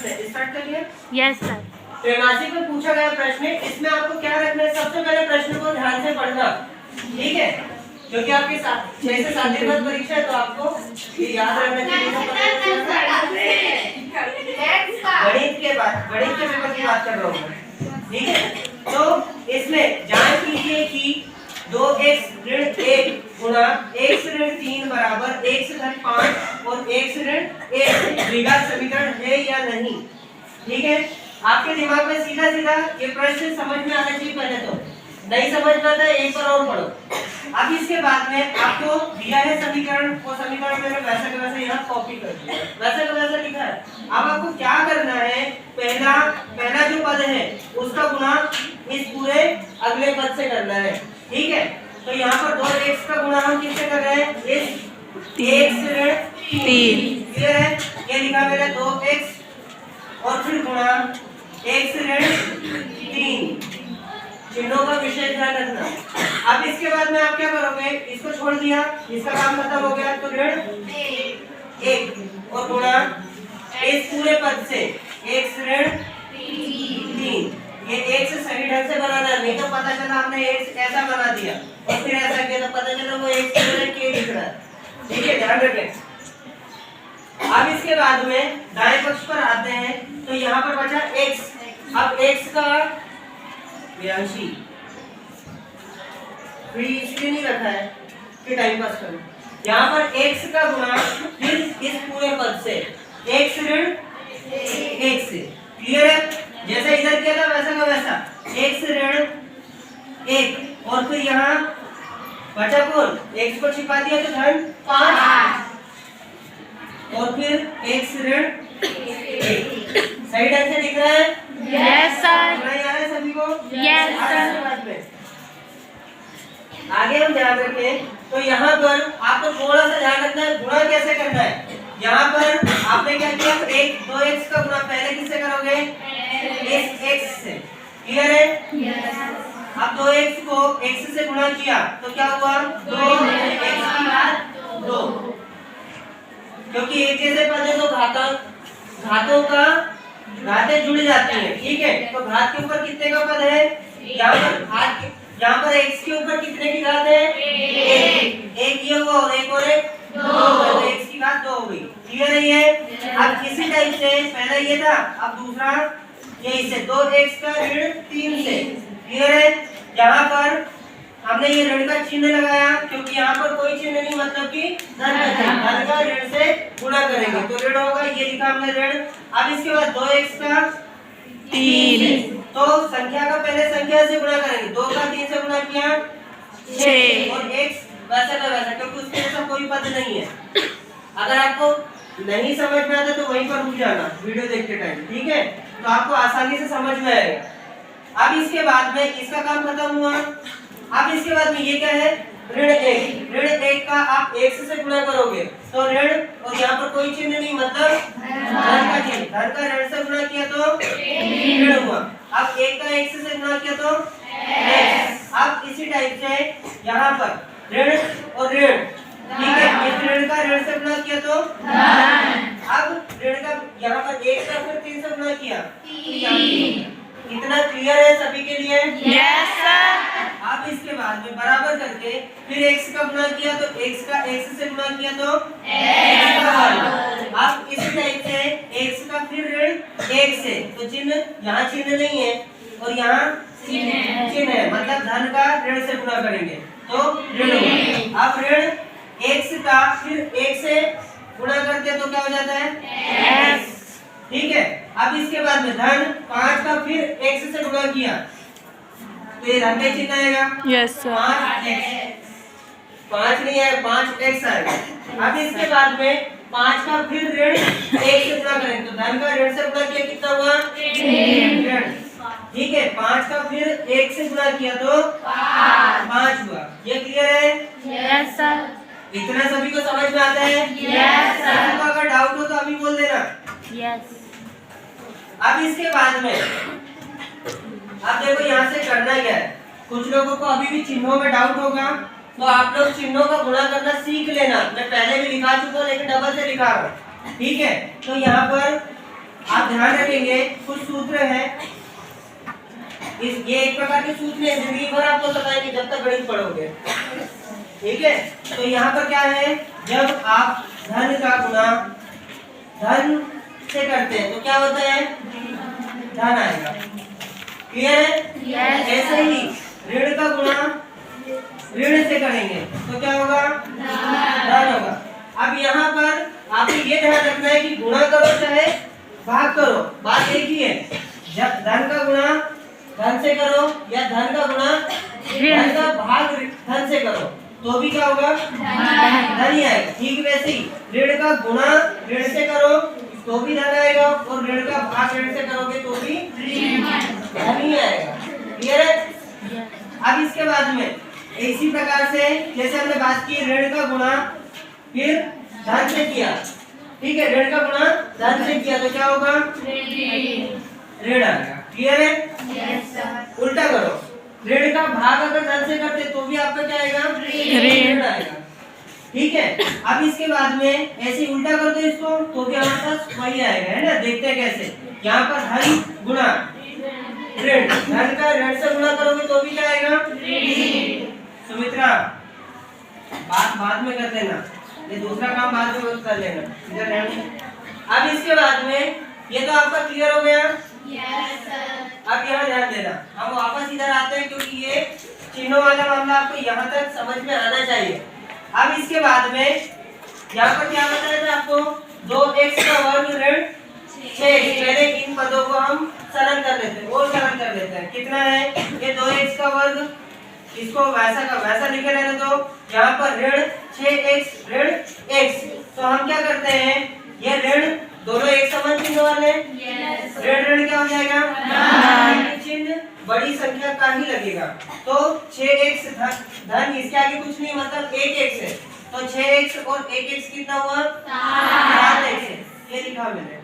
करते हैं, स्टार्ट करिए। Yes sir. त्रैमासिक में पूछा गया प्रश्न, इसमें आपको क्या रखना है, सबसे पहले प्रश्न को ध्यान से पढ़ना, ठीक है, क्योंकि आपके 6 से 7 दिन बाद परीक्षा है, तो आपको ये याद रखना चाहिए। गणित के पेपर की बात कर रहा हूँ, ठीक है। तो इसमें जांच कीजिए कि 2x ऋण 1 गुणा x ऋण 3 बराबर x धन 5 और x ऋण 1 द्विघात समीकरण है या नहीं, ठीक है। आपके दिमाग में सीधा सीधा ये प्रश्न समझ में आना चाहिए। पहले तो नहीं समझ में आता है, एक बार और पढ़ो। अब इसके बाद में आपको दिया है समीकरण, वो समीकरण मैंने वैसा का वैसा यहाँ कॉपी कर दिया, वैसा का वैसा लिखा है। अब आपको क्या करना है, पहला जो पद है उसका गुणा इस पूरे अगले पद से करना है, ठीक है। तो यहाँ पर 2x का गुणा हम किससे कर रहे हैं, इस x ऋण 3, क्लियर है। ये लिखा मेरा 2x और फिर गुणा x ऋण 3, चिन्हों का विशेष ध्यान रखना। अब इसके बाद में आप क्या करोगे, इसको छोड़ दिया, इसका काम खत्म हो गया, तो ऋण 1 और गुणा इस पूरे पद से x ऋण 3। ये एक से सही ढंग से बनाना, नहीं तो पता चला हमने एक ऐसा बना दिया और फिर ऐसा किया तो पता चला वो एक से के लिख रहा है, ठीक है, ध्यान रखें। अब इसके बाद में दाएं पक्ष पर आते हैं, तो यहाँ पर बचा x। अब x का व्यांशी फिर इसलिए नहीं रखा है कि टाइम पास करो। यहाँ पर x का गुणा फिर इस पूरे पद से x ऋण 1 से, क्लियर है। जैसे इधर किया था वैसा का वैसा, x ऋण 1 और फिर यहाँ बचा कौन, x को छिपा दिया तो धन 5 और फिर x ऋण 1। सही ढंग से दिख रहा है? Yes sir. समझ आ रहा है सभी को? Yes sir. आगे हम ध्यान रखें, तो यहाँ पर आपको थोड़ा सा ध्यान रखना है, गुणा कैसे करना है। यहाँ पर आपने क्या किया, 2x का गुणा पहले किससे करोगे, इस x से, क्लियर है। अब 2x को x से गुणा किया तो क्या हुआ, 2x की घात 2, क्योंकि एक जैसे पद है तो घातों का घातें जुड़ जाती हैं, ठीक है। तो घात के ऊपर कितने का पद है, यहाँ पर x के ऊपर कितने की घात है, 1 ये हुआ और एक और एक 2, तो x की घात 2 हो गई, क्लियर है ये। अब इसी टाइप से पहला ये था, अब दूसरा ये इससे 2x का ऋण 3 से, क्लियर है। यहाँ पर हमने ये ऋण का चिन्ह लगाया, क्योंकि यहाँ पर कोई चिन्ह नहीं, मतलब कि धन का ऋण से गुणा करेंगे तो ऋण होगा, ये लिखा हमने ऋण। अब इसके बाद 2x का 3, तो संख्या का पहले संख्या से गुणा करेंगे, 2 का 3 से गुणा किया 6 और x वैसा का वैसा, क्योंकि उसके जैसा कोई पद नहीं है। अगर आपको नहीं समझ में आता तो वहीं पर रुक जाना वीडियो देखते टाइम, ठीक है, तो आपको आसानी से समझ में आएगा। अब इसके बाद में इसका काम खत्म हुआ। अब इसके बाद में ये क्या है, ऋण 1 का आप x से गुणा करोगे तो ऋण, और यहाँ पर कोई चिन्ह नहीं, मतलब धन का चिन्ह, धन का ऋण से गुणा किया तो ऋण हुआ। अब 1 का x से गुणा किया तो x। अब इसी टाइप से यहाँ पर ऋण और ऋण, ठीक है, इस ऋण का ऋण से गुणा किया तो धन। अब ऋण का यहाँ पर 1 का फिर 3 से गुणा किया, इतना क्लियर है सभी के लिए? Yes sir. अब इसके बाद में बराबर करके फिर x का गुणा किया तो x का x से गुणा किया तो x का वर्ग। अब इसी टाइप से x का फिर ऋण 1 से, तो चिन्ह यहाँ चिन्ह नहीं है और यहाँ चिन्ह है, मतलब धन का ऋण से गुणा करेंगे तो ऋण होगा। अब ऋण x का फिर 1 से गुणा करते तो क्या हो जाता है, x, ठीक है। अब इसके बाद में धन 5 का फिर x से गुणा किया तो ये धन का चिन्ह आएगा, यस सर। 5 नहीं है, 5x आएगा। अब इसके बाद में 5 का फिर ऋण 1 से गुणा करें तो धन का ऋण से गुणा किया कितना हुआ, ऋण, ठीक है। 5 का फिर 1 से गुणा किया तो 5 हुआ। ये क्लियर है? Yes sir. इतना सभी को समझ में आता है? Yes sir. अगर डाउट हो तो अभी बोल देना। यस। अब इसके बाद में अब देखो यहाँ से करना क्या है, कुछ लोगों को अभी भी चिन्हों में डाउट होगा, तो आप लोग चिन्हों का गुणा करना सीख लेना। मैं पहले भी लिखा चुका हूँ लेकिन डबल से लिखा रहा हूँ, ठीक है। तो यहाँ पर आप आप ध्यान रखेंगे कुछ सूत्र है, ये एक प्रकार के सूत्र है, जिंदगी भर आपको बताएंगे जब तक गणित पढ़ोगे। ठीक है, तो यहाँ पर क्या है, जब आप धन का गुणा धन से करते हैं तो क्या होता है, धन आएगा। क्लियर है? ऐसे ही ऋण का गुणा ऋण से करेंगे तो क्या होगा, धन होगा। अब यहाँ पर आपको ये ध्यान रखना है कि गुणा करो चाहे भाग करो, बात एक ही है। जब धन का गुणा धन से करो या धन का गुणा धन का भाग धन से करो तो भी क्या होगा, धन ही आएगा। ठीक वैसे ही ऋण का गुणा ऋण से करो तो भी धन आएगा और ऋण का भाग ऋण से करोगे तो भी धन ही आएगा। क्लियर है? अब इसके बाद में इसी प्रकार से जैसे हमने बात की ऋण का गुणा फिर धन से किया, ठीक है, ऋण का गुणा धन से किया तो क्या होगा, ऋण आएगा। क्लियर है? उल्टा करो, ऋण का भाग अगर धन से करते तो भी आपका क्या आएगा, ऋण आएगा। ठीक है, अब इसके बाद में ऐसे उल्टा कर दो इसको तो भी हमारे पास वही आएगा, है ना। देखते हैं कैसे, यहाँ पर धन गुणा ऋण, धन का ऋण से गुणा करोगे तो भी क्या आएगा, सुमित्रा बात बाद में कर लेना, ये दूसरा काम बाद में कर लेना, इधर रहने। अब इसके बाद में ये तो आपका क्लियर हो गया। अब यहाँ ध्यान देना, हम वापस इधर आते हैं क्योंकि ये चिन्हों वाला मामला आपको यहाँ तक समझ में आना चाहिए। अब इसके बाद में यहाँ पर क्या बताया था आपको, 2x का वर्ग ऋण 6। पहले इन पदों को हम सरल कर लेते हैं और सरल कर लेते हैं। कितना है ये 2x का वर्ग, इसको वैसा का वैसा लिखे रहने दो। यहाँ पर ऋण 6x ऋण x, तो हम क्या करते हैं, ये ऋण दोनों एक समान चिन्ह वाले, ऋण ऋण क्या हो जाएगा, चिन्ह बड़ी संख्या का ही लगेगा। तो 6x धन इसके आगे कुछ नहीं, मतलब 1x है, तो 6x और 1x कितना हुआ, 7x है, ये लिखा मैंने।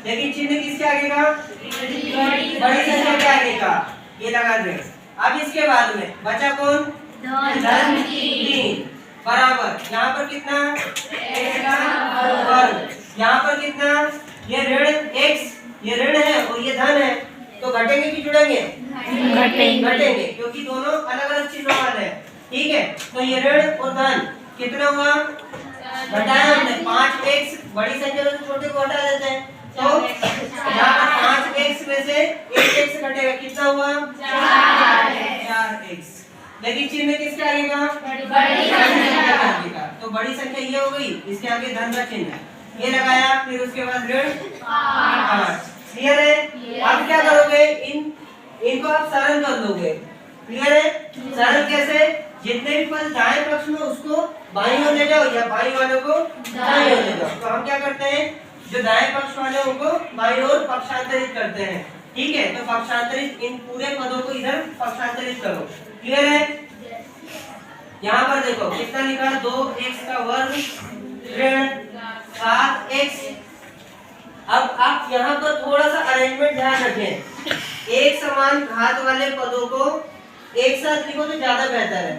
लेकिन चिन्ह किसके आगे का, बड़ी संख्या के आगे का, ये लगा ऋण। अब इसके बाद में बचा कौन, धन 3 बराबर, यहाँ पर कितना, x का वर्ग, यहाँ पर कितना, ये ऋण x, ये ऋण है और ये धन है, तो घटेंगे कि जुड़ेंगे, घटेंगे क्योंकि दोनों अलग अलग चिन्हों वाले हैं। ठीक है, तो ये ऋण और धन कितना हुआ, घटाया हमने 5x, बड़ी संख्या में तो छोटे को हटा देते हैं, तो यहाँ पर 5x में से 1x घटेगा, कितना हुआ, 4x। लेकिन चिन्ह किसके आगे का, बड़ी संख्या के आगे का, तो बड़ी संख्या ये हो गई, इसके आगे धन का चिन्ह ये लगाया, फिर उसके बाद ऋण 5। क्लियर है? अब क्या करोगे, इनको आप सरल कर दोगे। क्लियर है? सरल कैसे, जितने भी पद दाएं पक्ष में उसको बाईं ओर ले जाओ या बाईं वाले को दाईं ओर ले जाओ। तो हम क्या करते हैं, जो दाएं पक्ष वाले उनको बाईं ओर पक्षांतरित करते हैं। ठीक है, तो पक्षांतरित इन पूरे पदों को इधर पक्षांतरित करो। क्लियर है? यहाँ पर देखो कितना लिखा, 2x का वर्ग ऋण 7x। अब आप यहाँ पर थोड़ा सा अरेंजमेंट ध्यान रखें, एक समान घात वाले पदों को एक साथ लिखो तो ज्यादा बेहतर है।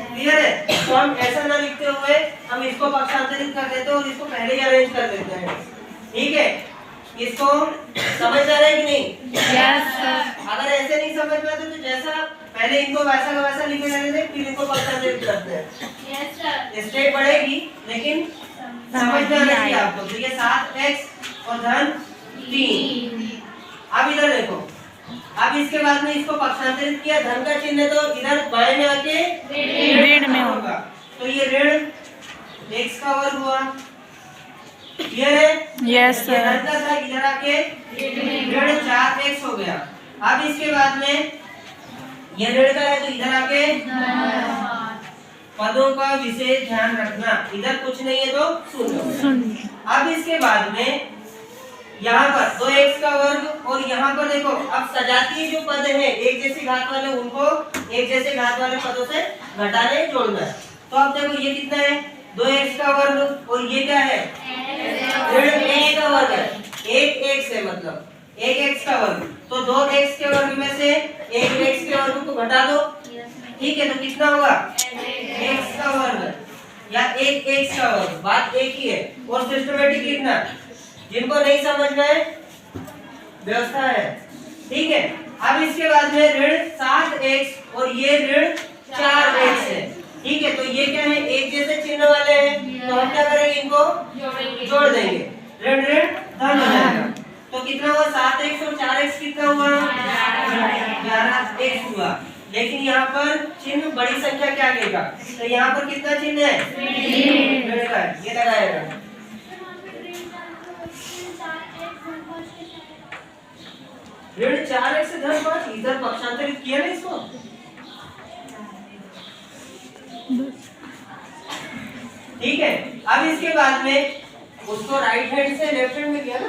क्लियर है? तो हम ऐसा ना लिखते हुए हम इसको पक्षांतरित कर देते हैं और इसको पहले ही अरेंज कर देते हैं। ठीक है, इसको समझ आ रहा है कि नहीं? Yes sir. अगर ऐसे नहीं समझ में आते तो जैसा पहले इनको वैसा का वैसा लिखे रहने दें, फिर इनको पक्षांतरित करते हैं। Yes sir. स्टेप बढ़ेगी लेकिन समझ में आना चाहिए आपको। तो ये 7x और धन 3। अब इधर देखो, अब इसके बाद में इसको पक्षांतरित किया, धन का चिन्ह तो इधर बाएं में आके ऋण में होगा, तो ये ऋण x का वर्ग हुआ। क्लियर है? यस ये सर। धन का था, इधर आके ऋण 4x हो गया। अब इसके बाद में ये ऋण का है तो इधर आके पदों का विशेष ध्यान रखना, इधर कुछ नहीं है तो सुन। अब इसके बाद में यहाँ पर 2x का वर्ग और यहाँ पर देखो, अब सजातीय जो पद है एक जैसे घात वाले, उनको एक जैसे घात वाले पदों से घटाने जोड़ना है। तो अब देखो ये कितना है, 2x का वर्ग और ये क्या है, ऋण x का वर्ग है, 1x है, मतलब 1x का वर्ग, तो 2x के वर्ग में से 1x के वर्ग को घटा दो। ठीक है, तो कितना होगा, x का वर्ग या 1x का वर्ग, बात एक ही है। और सिस्टमेटिक लिखना, जिनको नहीं समझना है व्यवस्था है। ठीक है, अब इसके बाद में ऋण 7x और ये ऋण 4x है। ठीक है, तो ये क्या है, एक जैसे चिन्ह वाले हैं, तो हम क्या करेंगे, इनको जोड़ देंगे, ऋण ऋण धन हो जाएगा। तो कितना हुआ, 7x और 4x कितना हुआ, 11x हुआ। लेकिन यहाँ पर चिन्ह बड़ी संख्या क्या आएगा, तो यहाँ पर कितना चिन्ह है, ऋण का, ये लगाएगा। ऋण 4x से धन 5, इधर पक्षांतरित किया ना इसको। ठीक है, अब इसके बाद में उसको राइट हैंड से लेफ्ट हैंड में किया ना।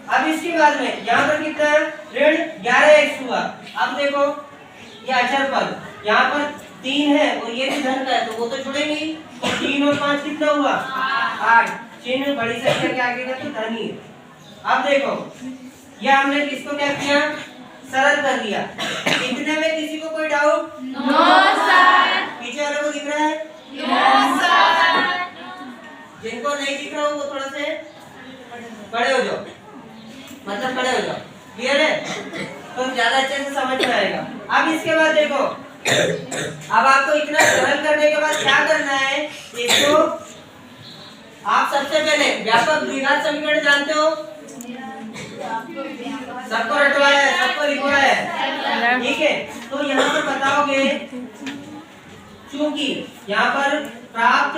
अब इसके बाद में यहाँ पर कितना है, ऋण 11x हुआ। अब देखो ये अचर पद, यहाँ पर 3 है और ये भी धन का है, तो वो तो जुड़ेंगे ही। तो 3 और 5 कितना हुआ, 8। चिन्ह बड़ी संख्या के आगे का तो धन ही है। अब देखो ये हमने इसको क्या किया, सरल कर दिया। इतने में किसी को कोई डाउट? No sir. पीछे वाले को दिख रहा है? No sir. जिनको नहीं दिख रहा हो वो थोड़ा से खड़े हो जाओ, मतलब खड़े हो जाओ। क्लियर है? तो ज्यादा अच्छे से समझ में आएगा। अब इसके बाद देखो, अब आपको इतना सरल करने के बाद क्या करना है, इसको आप सबसे पहले व्यापक द्विघात समीकरण जानते हो, सबको रटवाया है, सबको लिखवाया है। ठीक है, तो यहाँ पर बताओगे, चूंकि यहाँ पर प्राप्त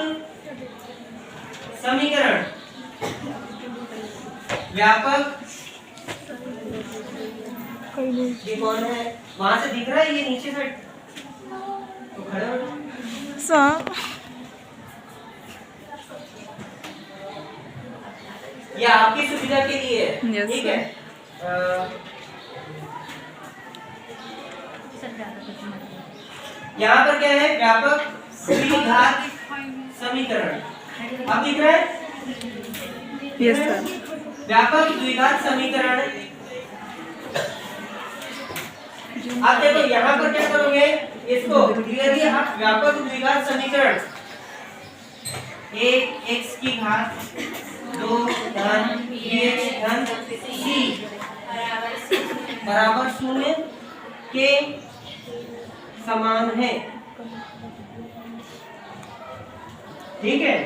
समीकरण व्यापक, ये कौन है, वहां से दिख रहा है, ये नीचे साइड, तो खड़े हो जाओ। ये आपकी सुविधा के लिए है। ठीक है, यहाँ पर क्या है, व्यापक द्विघात समीकरण। अब दिख रहा है? Yes sir. व्यापक द्विघात समीकरण। अब देखो यहाँ पर क्या करोगे, इसको क्लियरली आप व्यापक द्विघात समीकरण 1 x की घात 2 धन bx धन c बराबर 0 के समान है। ठीक है,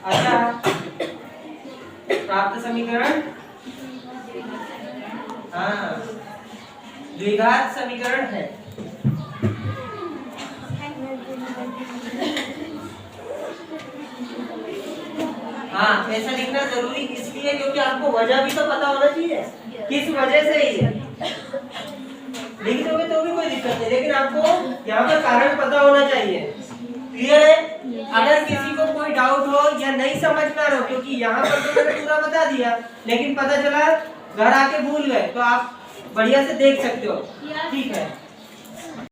अच्छा, प्राप्त समीकरण, हाँ, द्विघात समीकरण है। हाँ, ऐसा लिखना जरूरी इसलिए क्योंकि आपको वजह भी तो पता होना चाहिए, किस वजह से ही है। लिख दोगे तो भी कोई दिक्कत नहीं, लेकिन आपको यहाँ पर कारण पता होना चाहिए। क्लियर है? अगर किसी को कोई डाउट हो या नहीं समझ में आ रहा हो, क्योंकि यहाँ पर तो मैंने पूरा बता दिया, लेकिन पता चला घर आके भूल गए, तो आप बढ़िया से देख सकते हो। ठीक है।